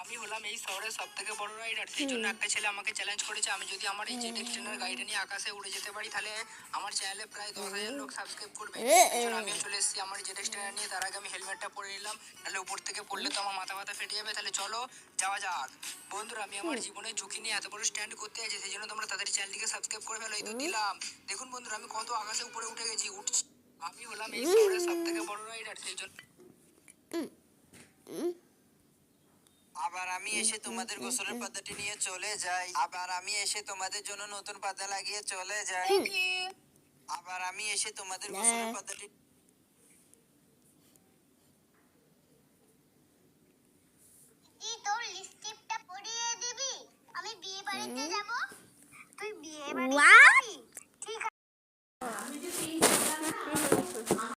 আমি হলাম এই শহরের সব থেকে বড় রাইডার, সেই জন্য একটা ছেলে আমাকে চ্যালেঞ্জ করেছে আমি যদি আমার এই জেড এক্সটেন্ডার গাড়িটা নিয়ে আকাশে উড়ে যেতে পারি তাহলে আমার চ্যানেলে প্রায় 10,000 লোক সাবস্ক্রাইব করবে। সেই জন্য আমিও চলে এসেছি আমার জেড এক্সটেন্ডার নিয়ে। তার আগে আমি হেলমেটটা পরে নিলাম, তাহলে উপর থেকে পড়লে তো আমার মাথা ফেটে যাবে। তাহলে চলো যাওয়া যাক। বন্ধুরা, আমি আমার জীবনে ঝুঁকি নিয়ে এত বড় স্ট্যান্ড করতে আছি, সেই জন্য তোমরা তাদের চ্যানেলটিকে সাবস্ক্রাইব করে ফেলো। এই তো দিলাম। দেখুন বন্ধুরা, আমি কত আকাশে উপরে উঠে গেছি, উঠছি। আমি হলাম এই শহরের সব থেকে বড় রাইডার, সেই জন্য আবার আমি এসে তোমাদের গোসলের পদ্ধতি নিয়ে চলে যাই। আবার আমি এসে তোমাদের জন্য নতুন পাতা লাগিয়ে চলে যাই। আবার আমি এসে তোমাদের গোসলের পদ্ধতি তোর লিপস্টিকটা পরিয়ে দিবি, আমি বিয়ে বাড়িতে যাব, তুই বিয়ে বাড়িতে যাবি।